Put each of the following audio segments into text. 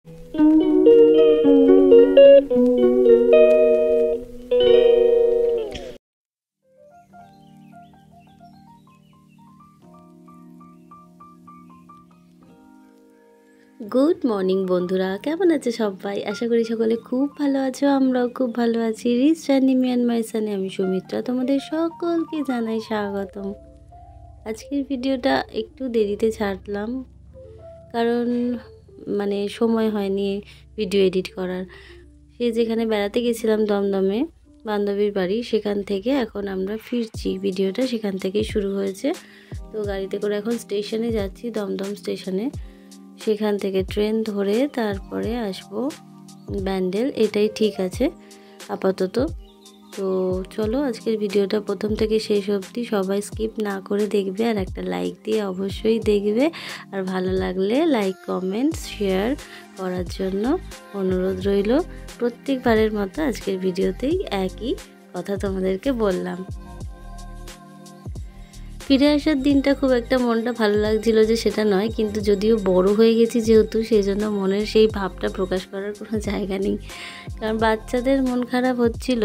Good morning বন্ধুরা, কেমন আছে সবাই? আশা করি সকলে খুব ভালো আছো। আমরাও খুব ভালো আছি। Rich journey me and my সানে আমি সুমিত্রা তোমাদের সকলকে জানাই স্বাগতম। আজকের ভিডিওটা একটু দেরিতে ছাড়লাম, কারণ সময় হয়নি ভিডিও এডিট করার। যেখানে বেড়াতে গেছিলাম দমদমে বান্ধবীর বাড়ি, সেখান থেকে এখন আমরা ফিরছি। ভিডিওটা সেখান থেকেই শুরু হয়েছে। তো গাড়িতে করে এখন স্টেশনে যাচ্ছি, দমদম স্টেশনে। সেখান থেকে ট্রেন ধরে তারপরে আসবো ব্যান্ডেল, এটাই ঠিক আছে আপাতত। তো চলো আজকের ভিডিওটা প্রথম থেকে শেষ অবধি সবাই স্কিপ না করে দেখবে, আর একটা লাইক দিয়ে অবশ্যই দেখবে। আর ভালো লাগলে লাইক, কমেন্টস, শেয়ার করার জন্য অনুরোধ রইল। প্রত্যেকবারের মতো আজকের ভিডিওতেই একই কথা তোমাদেরকে বললাম। ফিরে আসার দিনটা খুব একটা মনটা ভালো লাগছিল যে সেটা নয়, কিন্তু যদিও বড় হয়ে গেছি যেহেতু, সেই জন্য মনের সেই ভাবটা প্রকাশ করার কোনো জায়গা নেই। কারণ বাচ্চাদের মন খারাপ হচ্ছিল,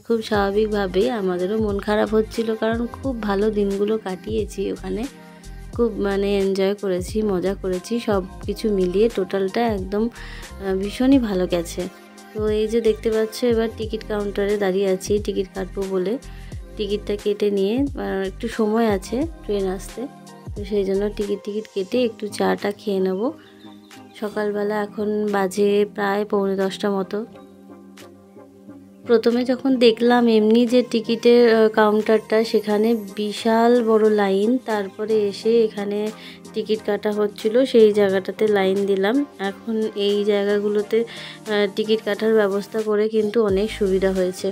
খুব স্বাভাবিকভাবেই আমাদেরও মন খারাপ হচ্ছিল, কারণ খুব ভালো দিনগুলো কাটিয়েছি ওখানে। খুব এনজয় করেছি, মজা করেছি, সব কিছু মিলিয়ে টোটালটা একদম ভীষণই ভালো গেছে। তো এই যে দেখতে পাচ্ছ, এবার টিকিট কাউন্টারে দাঁড়িয়ে আছি টিকিট কাটবো বলে। টিকিটটা কেটে নিয়ে একটু সময় আছে ট্রেন আসতে, তো সেই জন্য টিকিট কেটে একটু চাটা খেয়ে নেব। সকালবেলা এখন বাজে প্রায় 9:45 মতো। প্রথমে যখন দেখলাম এমনি যে টিকিটের কাউন্টারটা, সেখানে বিশাল বড় লাইন। তারপরে এসে এখানে টিকিট কাটা হচ্ছিল, সেই জায়গাটাতে লাইন দিলাম। এখন এই জায়গাগুলোতে টিকিট কাটার ব্যবস্থা করে কিন্তু অনেক সুবিধা হয়েছে।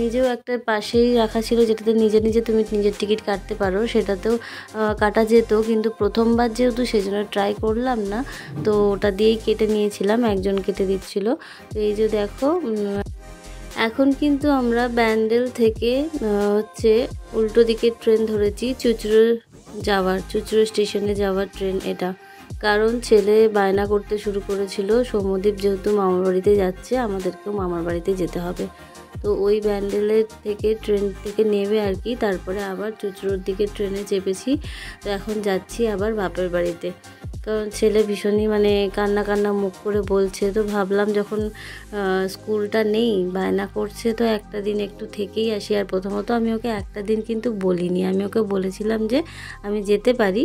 নিজেও একটা পাশেই রাখা ছিল, যেটাতে নিজে তুমি নিজের টিকিট কাটতে পারো, সেটাতেও কাটা যেত, কিন্তু প্রথমবার যেহেতু সেজন্য ট্রাই করলাম না, তো ওটা দিয়েই কেটে নিয়েছিলাম, একজন কেটে দিচ্ছিল। তো এই যে দেখো, এখন কিন্তু আমরা ব্যান্ডেল থেকে উল্টো দিকে ট্রেন ধরেছি, চুচড়ো স্টেশনে যাওয়ার ট্রেন এটা। কারণ ছেলে বায়না করতে শুরু করেছিল, সৌম্যদীপ যেহেতু মামার বাড়িতে যাচ্ছে, আমাদেরকেও মামার বাড়িতে যেতে হবে। তো ওই ব্যান্ডেলের থেকে ট্রেন থেকে নেমে আর কি, তারপরে আবার চুচড়োর দিকে ট্রেনে চেপেছি। তো এখন যাচ্ছি আবার বাপের বাড়িতে, কারণ ছেলে ভীষণই কান্না মুখ করে বলছে। তো ভাবলাম যখন স্কুলটা নেই, বায়না করছে, তো একটা দিন একটু থেকেই আসি। আর প্রথমত আমি ওকে একটা দিন কিন্তু বলিনি, আমি ওকে বলেছিলাম যে আমি যেতে পারি,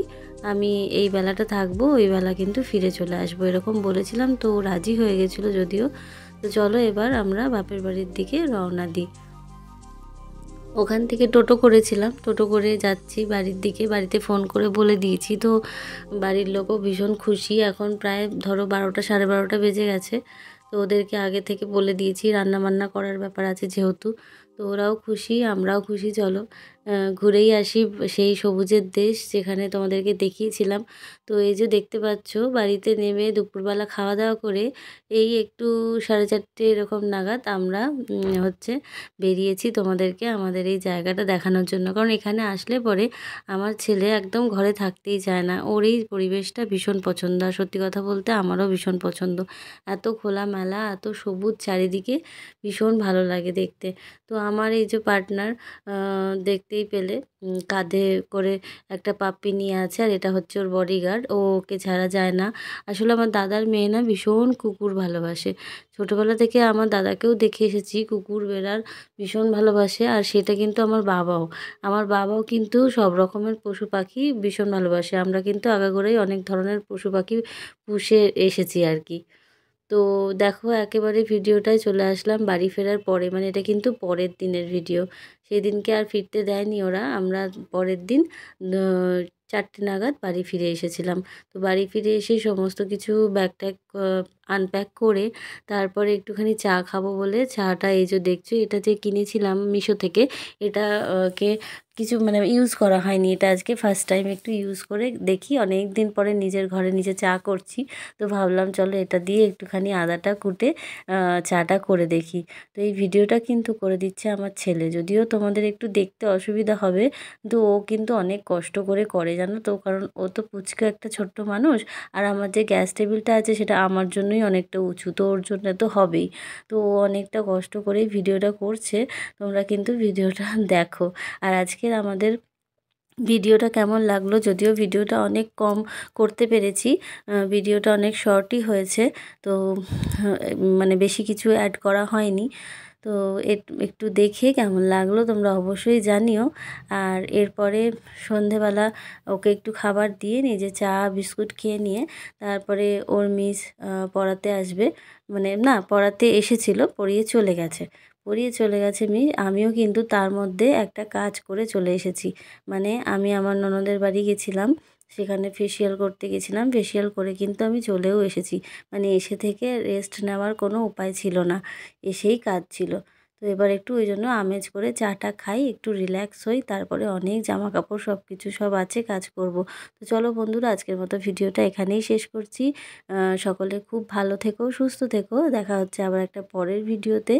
আমি এই বেলাটা থাকবো, ওই বেলা কিন্তু ফিরে চলে আসবো, এরকম বলেছিলাম। তো রাজি হয়ে গেছিলো যদিও। তো চলো এবার আমরা বাপের বাড়ির দিকে রওনা দিই। ওখান থেকে টোটো করেছিলাম, টোটো করে যাচ্ছি বাড়ির দিকে। বাড়িতে ফোন করে বলে দিয়েছি, তো বাড়ির লোকও ভীষণ খুশি। এখন প্রায় ধরো 12টা 12:30 বেজে গেছে। তো ওদেরকে আগে থেকে বলে দিয়েছি, রান্না বান্না করার ব্যাপার আছে যেহেতু। তো ওরাও খুশি, আমরাও খুশি। চলো ঘুরেই আসি সেই সবুজের দেশ যেখানে তোমাদেরকে দেখিয়েছিলাম। তো এই যে দেখতে পাচ্ছ, বাড়িতে নেমে দুপুরবেলা খাওয়া দাওয়া করে এই একটু 4:30 এরকম নাগাদ আমরা বেরিয়েছি তোমাদেরকে আমাদের এই জায়গাটা দেখানোর জন্য। কারণ এখানে আসলে পরে আমার ছেলে একদম ঘরে থাকতেই চায় না, ওর এই পরিবেশটা ভীষণ পছন্দ। আর সত্যি কথা বলতে আমারও ভীষণ পছন্দ, এত খোলামেলা, এত সবুজ চারিদিকে, ভীষণ ভালো লাগে দেখতে। তো আমার এই যে পার্টনার, দেখতেই পেলে কাঁধে করে একটা পাপ্পি নিয়ে আছে, আর এটা হচ্ছে ওর বডিগার্ড। ওকে ছাড়া যায় না। আসলে আমার দাদার মেয়ে না ভীষণ কুকুর ভালোবাসে। ছোটোবেলা থেকে আমার দাদাকেও দেখে এসেছি কুকুর বেড়ার ভীষণ ভালোবাসে, আর সেটা কিন্তু আমার বাবাও কিন্তু সব রকমের পশু পাখি ভীষণ ভালোবাসে। আমরা কিন্তু আগাগোড়াই অনেক ধরনের পশু পাখি পুষে এসেছি আর কি। তো দেখো একেবারে ভিডিওটায় চলে আসলাম বাড়ি ফেরার পরে, এটা কিন্তু পরের দিনের ভিডিও। সেদিনকে আর ফিরতে দেয়নি ওরা, আমরা পরের দিন 4টে নাগাদ বাড়ি ফিরে এসেছিলাম। তো বাড়ি ফিরে এসে সমস্ত কিছু ব্যাগ ট্যাগ আনপ্যাক করে তারপরে একটুখানি চা খাবো বলে, চাটা এই যে দেখছো, এটা যে কিনেছিলাম মিশো থেকে, এটা কে কিছু ইউজ করা হয়নি, এটা আজকে ফার্স্ট টাইম একটু ইউজ করে দেখি। অনেক দিন পরে নিজের ঘরে নিজে চা করছি, তো ভাবলাম চলো এটা দিয়ে একটুখানি আদাটা কুটে চাটা করে দেখি। তো এই ভিডিওটা কিন্তু করে দিচ্ছে আমার ছেলে, যদিও তোমাদের একটু দেখতে অসুবিধা হবে, কিন্তু ও কিন্তু অনেক কষ্ট করে জানো তো, কারণ ও তো পুচকে একটা ছোট্ট মানুষ। আর আমার যে গ্যাস টেবিলটা আছে সেটা আমার জন্য জন্যই অনেকটা উঁচু, তো ওর জন্য তো হবেই। তো ও অনেকটা কষ্ট করেই ভিডিওটা করছে, তোমরা কিন্তু ভিডিওটা দেখো। আর আজকের আমাদের ভিডিওটা কেমন লাগলো, যদিও ভিডিওটা অনেক কম করতে পেরেছি, ভিডিওটা অনেক শর্টই হয়েছে, তো মানে বেশি কিছু অ্যাড করা হয়নি। তো একটু দেখে কেমন লাগলো তোমরা অবশ্যই জানিও। আর এরপরে সন্ধেবেলা ওকে একটু খাবার দিয়ে নিজে চা বিস্কুট খেয়ে নিয়ে তারপরে ওর মিস পড়াতে আসবে, মানে না পড়াতে এসেছিল, পড়িয়ে চলে গেছে মিস। আমিও কিন্তু তার মধ্যে একটা কাজ করে চলে এসেছি। মানে আমি আমার ননদের বাড়ি গেছিলাম, সেখানে ফেসিয়াল করতে গেছিলাম, ফেসিয়াল করে কিন্তু আমি চলেও এসেছি। মানে এসে থেকে রেস্ট নেওয়ার কোনো উপায় ছিল না, এসেই কাজ ছিল। তো এবার একটু ওই জন্য আমেজ করে চাটা খাই, একটু রিল্যাক্স হই, তারপরে অনেক জামা কাপড় সব কিছু সব আছে, কাজ করব। তো চলো বন্ধুরা, আজকের মতো ভিডিওটা এখানেই শেষ করছি। সকলে খুব ভালো থেকো, সুস্থ থেকো, দেখা হচ্ছে আবার একটা পরের ভিডিওতে।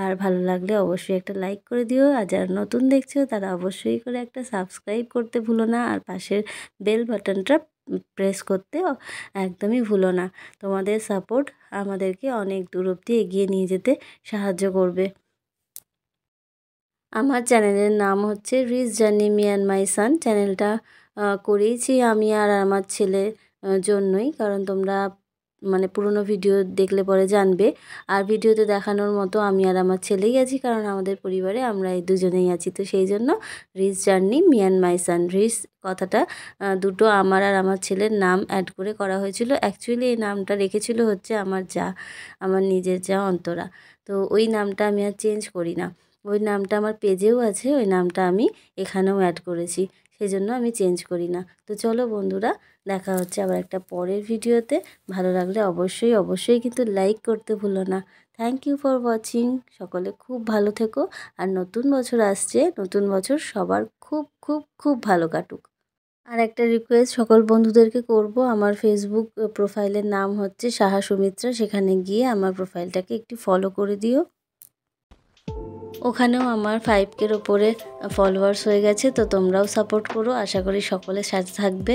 আর ভালো লাগলে অবশ্যই একটা লাইক করে দিও, আর যারা নতুন দেখছো তারা অবশ্যই করে একটা সাবস্ক্রাইব করতে ভুলো না, আর পাশের বেল বাটনটা প্রেস করতে একদমই ভুলো না। তোমাদের সাপোর্ট আমাদেরকে অনেক দূর অবধি এগিয়ে নিয়ে যেতে সাহায্য করবে। আমার চ্যানেলের নাম হচ্ছে rich journey me and my son. চ্যানেলটা করেইছি আমি আর আমার ছেলের জন্যই, কারণ তোমরা মানে পুরনো ভিডিও দেখলে পরে জানবে। আর ভিডিওতে দেখানোর মতো আমি আর আমার ছেলেই আছি, কারণ আমাদের পরিবারে আমরা এই দুজনেই আছি। তো সেই জন্য rich journey me and my son, rich কথাটা দুটো আমার আর আমার ছেলের নাম অ্যাড করে করা হয়েছিল। অ্যাকচুয়ালি এই নামটা রেখেছিল হচ্ছে আমার নিজের যা অন্তরা। তো ওই নামটা আমি আর চেঞ্জ করি না, ওই নামটা আমার পেজেও আছে, ওই নামটা আমি এখানেও অ্যাড করেছি, সেজন্য আমি চেঞ্জ করি না। তো চলো বন্ধুরা, দেখা হচ্ছে আবার একটা পরের ভিডিওতে। ভালো লাগলে অবশ্যই কিন্তু লাইক করতে ভুলো না। Thank you for watching. সকলে খুব ভালো থেকো। আর নতুন বছর আসছে, নতুন বছর সবার খুব খুব খুব ভালো কাটুক। আর একটা রিকোয়েস্ট সকল বন্ধুদেরকে করব, আমার ফেসবুক প্রোফাইলের নাম হচ্ছে সাহা সুমিত্রা, সেখানে গিয়ে আমার প্রোফাইলটাকে একটু ফলো করে দিও। ওখানেও আমার 5K ওপরে ফলোয়ার্স হয়ে গেছে, তো তোমরাও সাপোর্ট করো, আশা করি সকলের সাথে থাকবে।